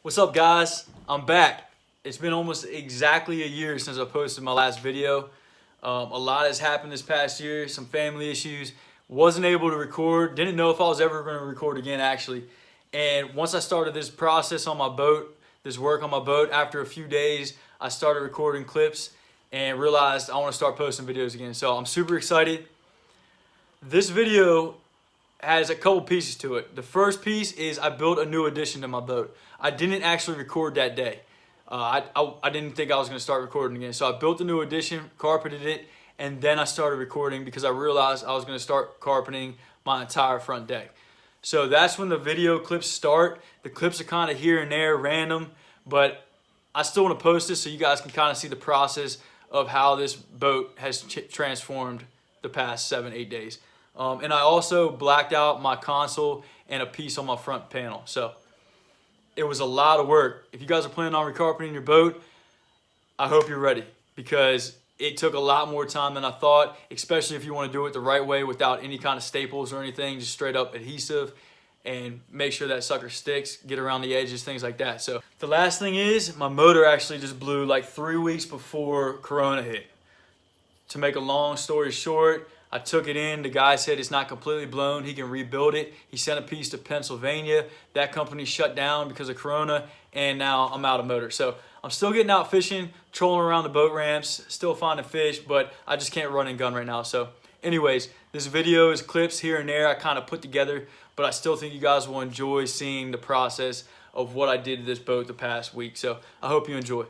What's up, guys? I'm back. It's been almost exactly a year since I posted my last video. A lot has happened this past year, some family issues. Wasn't able to record, didn't know if I was ever going to record again actually. And once I started this process on my boat, this work on my boat, after a few days, I started recording clips and realized I want to start posting videos again. So I'm super excited. This video has a couple pieces to it. The first piece is I built a new addition to my boat. I didn't actually record that day. I didn't think I was going to start recording again. So I built a new addition, carpeted it, and then I started recording because I realized I was going to start carpeting my entire front deck. So that's when the video clips start. The clips are kind of here and there, random, but I still want to post this so you guys can kind of see the process of how this boat has transformed the past 7-8 days. And I also blacked out my console and a piece on my front panel. So it was a lot of work. If you guys are planning on recarpeting your boat, I hope you're ready because it took a lot more time than I thought, especially if you want to do it the right way without any kind of staples or anything, just straight up adhesive and make sure that sucker sticks, get around the edges, things like that. So the last thing is my motor actually just blew like 3 weeks before Corona hit. To make a long story short, I took it in. The guy said it's not completely blown. He can rebuild it. He sent a piece to Pennsylvania. That company shut down because of Corona, and now I'm out of motor. So I'm still getting out fishing, trolling around the boat ramps, still finding fish, but I just can't run and gun right now. So anyways, this video is clips here and there I kind of put together, but I still think you guys will enjoy seeing the process of what I did to this boat the past week. So I hope you enjoy.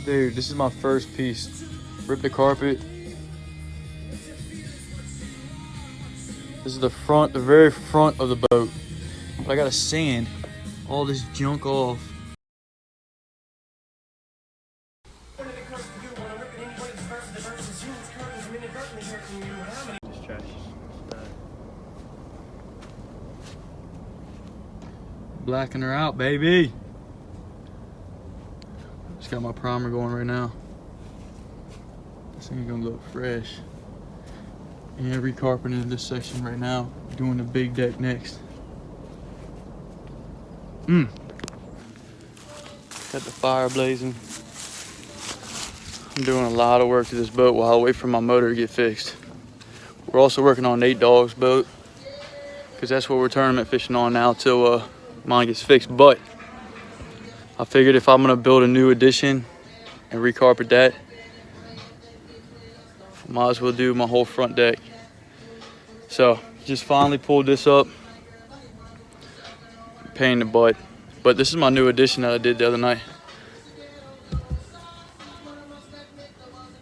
Dude, this is my first piece. Rip the carpet. This is the front, the very front of the boat. But I gotta sand all this junk off. This trash. Blacking her out, baby. Just got my primer going right now. This thing's gonna look fresh. And recarpeting this section right now. Doing the big deck next. Got the fire blazing. I'm doing a lot of work to this boat while I wait for my motor to get fixed. We're also working on Nate Dogg's boat because that's what we're tournament fishing on now till mine gets fixed. But I figured if I'm gonna build a new addition and recarpet that, might as well do my whole front deck. So just finally pulled this up. Pain in the butt. But this is my new addition that I did the other night.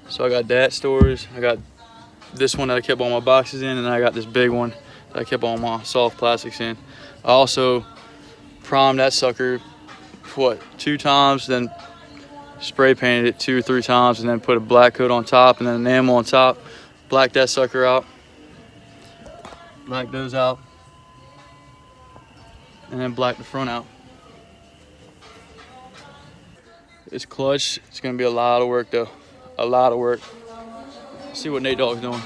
So I got that storage. I got this one that I kept all my boxes in, and I got this big one that I kept all my soft plastics in. I also primed that sucker, what, 2 times, then spray painted it 2 or 3 times, and then put a black coat on top and then enamel on top. Blacked that sucker out. Black those out. And then black the front out. This clutch, it's gonna be a lot of work though. A lot of work. Let's see what Nate Dogg's doing.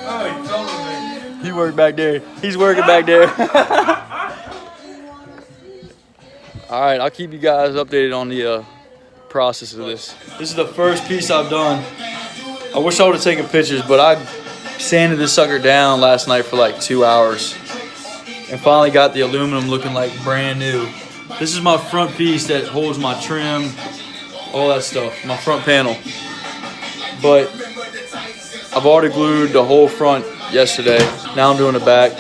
Oh, he told me. He worked back there. He's working back there. All right, I'll keep you guys updated on the process of this. This is the first piece I've done. I wish I would have taken pictures, but I sanded this sucker down last night for like 2 hours and finally got the aluminum looking like brand new. This is my front piece that holds my trim, all that stuff, my front panel. But I've already glued the whole front yesterday. Now I'm doing the back.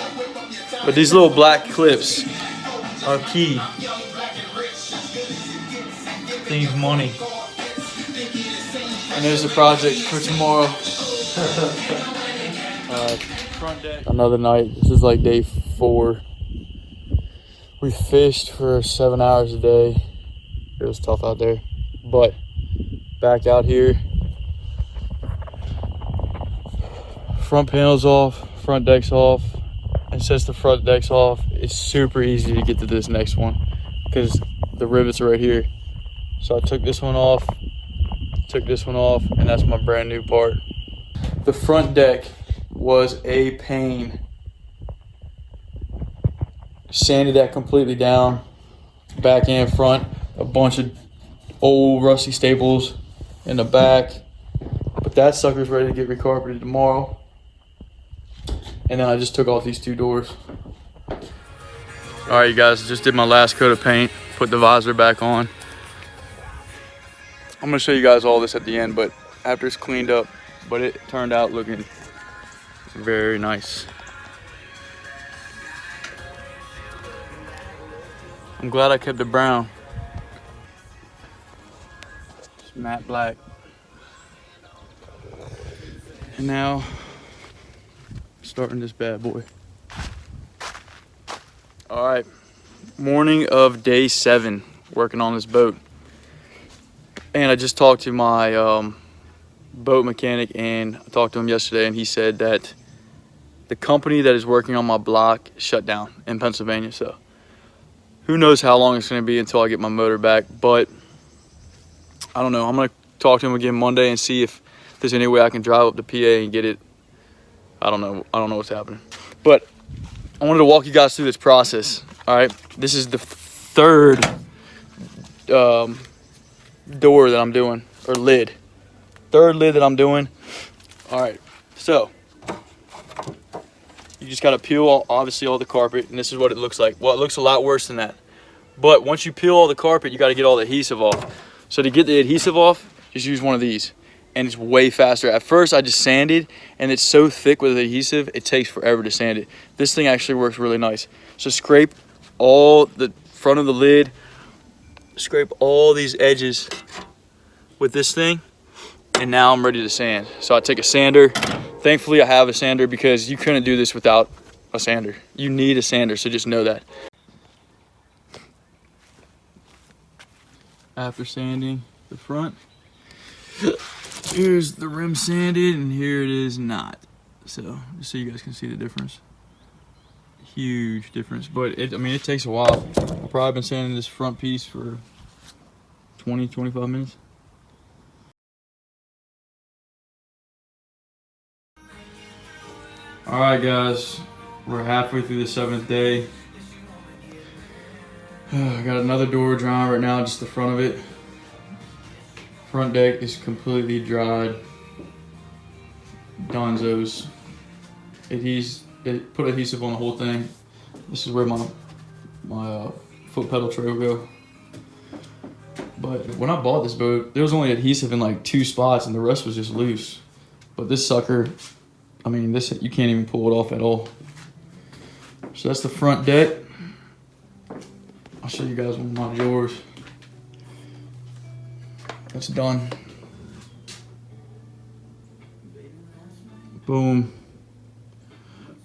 But these little black clips are key. Things money. And there's the project for tomorrow. Front deck. Another night. This is like day 4. We fished for 7 hours a day. It was tough out there. But back out here. Front panel's off, front deck's off. And since the front deck's off, it's super easy to get to this next one because the rivets are right here. So I took this one off, took this one off, and that's my brand new part. The front deck was a pain. Sanded that completely down, back and front. A bunch of old rusty staples in the back. But that sucker's ready to get recarpeted tomorrow. And then I just took off these 2 doors. All right, you guys, just did my last coat of paint. Put the visor back on. I'm gonna show you guys all this at the end, but after it's cleaned up, but it turned out looking very nice. I'm glad I kept it brown. It's matte black. And now, starting this bad boy. All right, morning of day 7, working on this boat. And I just talked to my boat mechanic, and I talked to him yesterday, and he said that the company that is working on my block shut down in Pennsylvania. So who knows how long it's going to be until I get my motor back. But I don't know. I'm going to talk to him again Monday and see if there's any way I can drive up to PA and get it. I don't know what's happening. But I wanted to walk you guys through this process. All right. This is the 3rd door that I'm doing, or lid. 3rd lid that I'm doing. All right. So you just got to peel obviously all the carpet, and this is what it looks like. Well, it looks a lot worse than that. But once you peel all the carpet, you got to get all the adhesive off. So to get the adhesive off, just use one of these, and it's way faster. At first, I just sanded, and it's so thick with adhesive, it takes forever to sand it. This thing actually works really nice. So scrape all the front of the lid, scrape all these edges with this thing, and now I'm ready to sand. So I take a sander. Thankfully, I have a sander because you couldn't do this without a sander. You need a sander, so just know that. After sanding the front, here's the rim sanded, and here it is not. So just so you guys can see the difference. Huge difference, but I mean, it takes a while. I've probably been sanding this front piece for 20-25 minutes. All right, guys, we're halfway through the 7th day. I got another door drying right now, just the front of it. Front deck is completely dried. Donzo's. It put adhesive on the whole thing. This is where my foot pedal tray will go. But when I bought this boat, there was only adhesive in like 2 spots, and the rest was just loose. But this sucker, I mean, this, you can't even pull it off at all. So that's the front deck. I'll show you guys one of my drawers. That's done. Boom.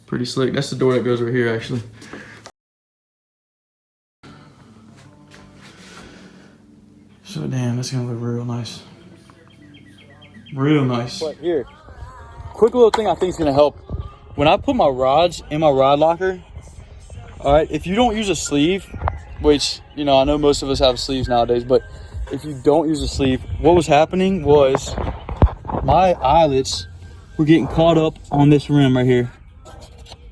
Pretty slick. That's the door that goes right here, actually. So damn, that's gonna look real nice. Real nice. But here, quick little thing I think is gonna help. When I put my rods in my rod locker, all right, if you don't use a sleeve, which, you know, I know most of us have sleeves nowadays, but if you don't use a sleeve, what was happening was my eyelets were getting caught up on this rim right here.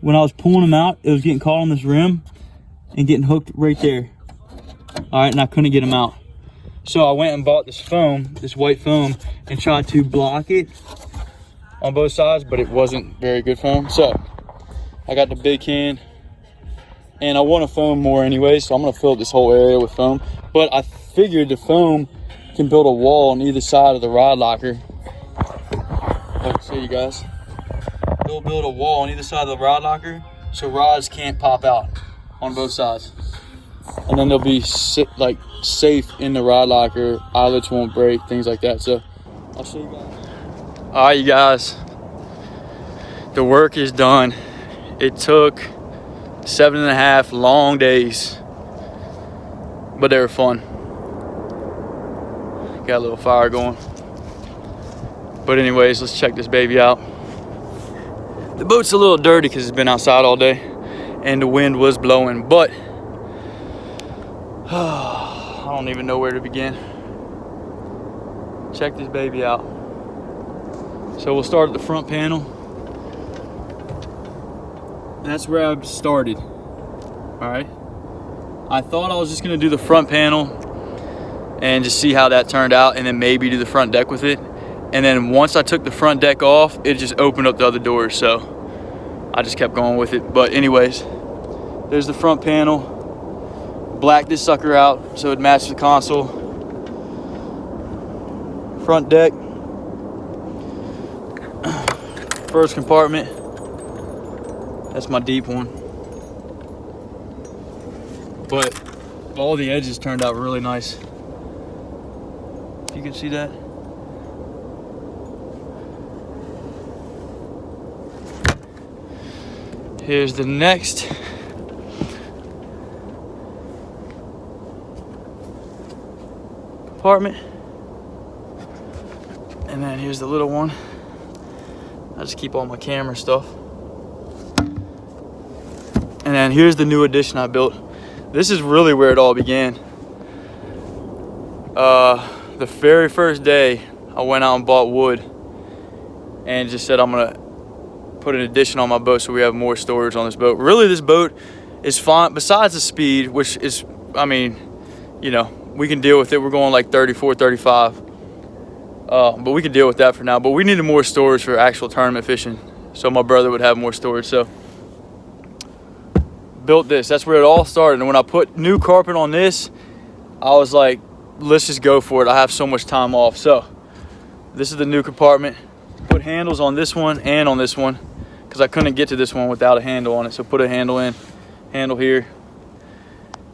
When I was pulling them out, it was getting caught on this rim and getting hooked right there. All right, and I couldn't get them out. So I went and bought this foam, this white foam, and tried to block it on both sides, but it wasn't very good foam. So I got the big can, and I want to foam more anyway, so I'm gonna fill this whole area with foam. But I figured the foam can build a wall on either side of the rod locker. I can see you guys. It'll build a wall on either side of the rod locker, so rods can't pop out on both sides. And then they'll be safe in the rod locker. Eyelets won't break, things like that. So I'll show you guys. All right, you guys. The work is done. It took 7.5 long days, but they were fun. Got a little fire going. But anyways, let's check this baby out. The boat's a little dirty because it's been outside all day and the wind was blowing, but I don't even know where to begin. Check this baby out. So we'll start at the front panel. that's where I started. All right. I thought I was just gonna do the front panel and just see how that turned out, and then maybe do the front deck with it. And then once I took the front deck off, it just opened up the other doors, so I just kept going with it. But anyways, there's the front panel. Blacked this sucker out so it matches the console. Front deck. First compartment. That's my deep one. But all the edges turned out really nice. If you can see that. Here's the next compartment. And then here's the little one. I just keep all my camera stuff. And then here's the new addition I built. This is really where it all began. The very first day I went out and bought wood and just said I'm gonna put an addition on my boat so we have more storage on this boat. Really, this boat is fine besides the speed, which is, I mean, you know, we can deal with it. We're going like 34, 35. But we can deal with that for now. But we needed more storage for actual tournament fishing, so my brother would have more storage. So built this. That's where it all started. And when I put new carpet on this, I was like, let's just go for it. I have so much time off. So this is the new compartment. Put handles on this one and on this one because I couldn't get to this one without a handle on it. So put a handle in, handle here.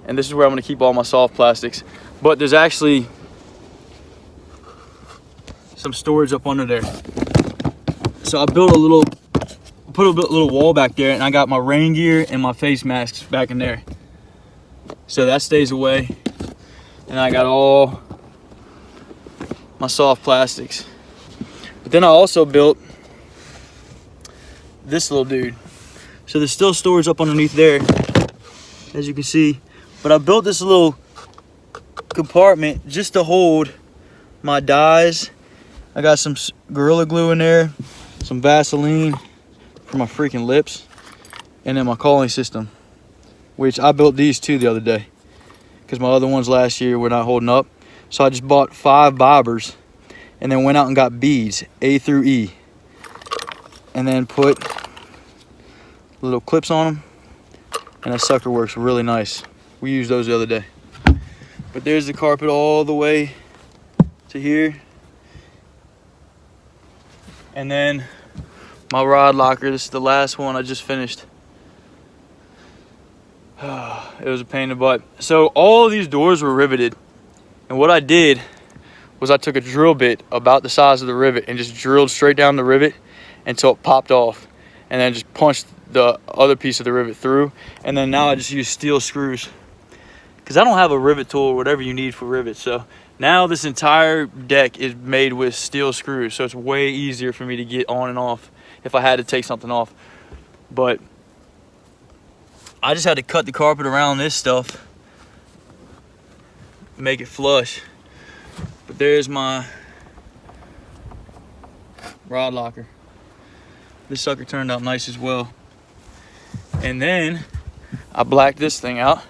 And this is where I'm going to keep all my soft plastics. But there's actually some storage up under there. So I built put a little wall back there, and I got my rain gear and my face masks back in there. So that stays away. And I got all my soft plastics. But then I also built this little dude. So there's still storage up underneath there, as you can see. But I built this little compartment just to hold my dyes. I got some Gorilla Glue in there, some Vaseline for my freaking lips, and then my calling system, which I built these two the other day because my other ones last year were not holding up. So I just bought 5 bobbers and then went out and got beads, A through E, and then put little clips on them, and that sucker works really nice. We used those the other day. But there's the carpet all the way to here. And then my rod locker. This is the last one I just finished. It was a pain in the butt. So all of these doors were riveted. And what I did was I took a drill bit about the size of the rivet and just drilled straight down the rivet until it popped off. And then just punched the other piece of the rivet through. And then now I just use steel screws, because I don't have a rivet tool or whatever you need for rivets. So now this entire deck is made with steel screws. So it's way easier for me to get on and off if I had to take something off. But I just had to cut the carpet around this stuff, make it flush. But there's my rod locker. This sucker turned out nice as well. And then I blacked this thing out.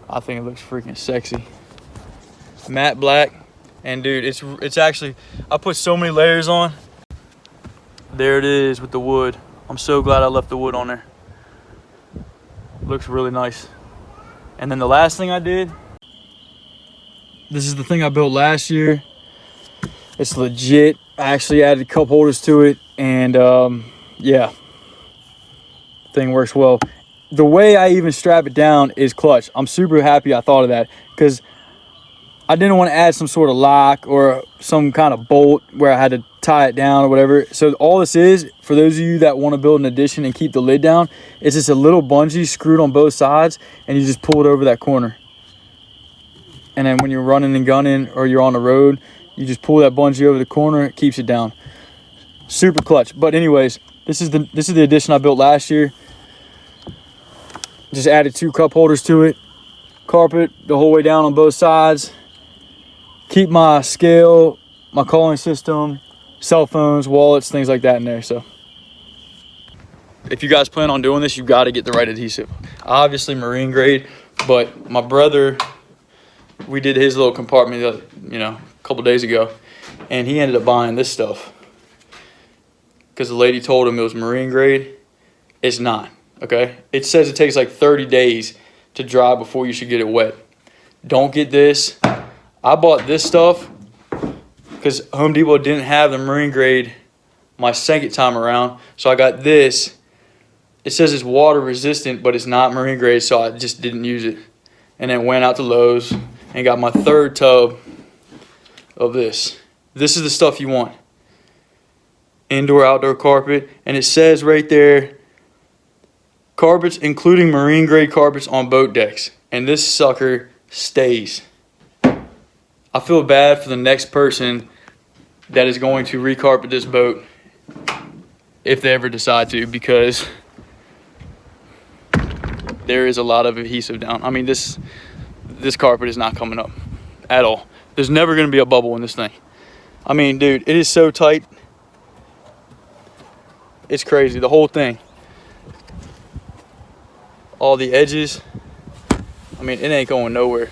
I think it looks freaking sexy. Matte black. And dude, it's actually, I put so many layers on. There it is with the wood. I'm so glad I left the wood on there. Looks really nice. And then the last thing I did, this is the thing I built last year. It's legit. I actually added cup holders to it, and yeah, thing works well. The way I even strap it down is clutch. I'm super happy I thought of that, because I didn't want to add some sort of lock or some kind of bolt where I had to tie it down or whatever. So all this is, for those of you that want to build an addition and keep the lid down, it's just a little bungee screwed on both sides, and you just pull it over that corner. And then when you're running and gunning or you're on the road, you just pull that bungee over the corner, it keeps it down. Super clutch. But anyways, this is the addition I built last year. Just added 2 cup holders to it. Carpet the whole way down on both sides. Keep my scale, my calling system, cell phones, wallets, things like that in there. So if you guys plan on doing this, you got to get the right adhesive. Obviously marine grade, but my brother, we did his little compartment, you know, a couple days ago, and he ended up buying this stuff because the lady told him it was marine grade. It's not, okay? It says it takes like 30 days to dry before you should get it wet. Don't get this. I bought this stuff because Home Depot didn't have the marine grade my second time around, so I got this. It says it's water resistant, but it's not marine grade, so I just didn't use it. And then went out to Lowe's and got my third tub of this. This is the stuff you want. Indoor, outdoor carpet. And it says right there, carpets including marine grade carpets on boat decks. And this sucker stays. I feel bad for the next person that is going to recarpet this boat if they ever decide to, because there is a lot of adhesive down. I mean, this carpet is not coming up at all. There's never going to be a bubble in this thing. I mean, dude, it is so tight. It's crazy. The whole thing. All the edges. I mean, it ain't going nowhere.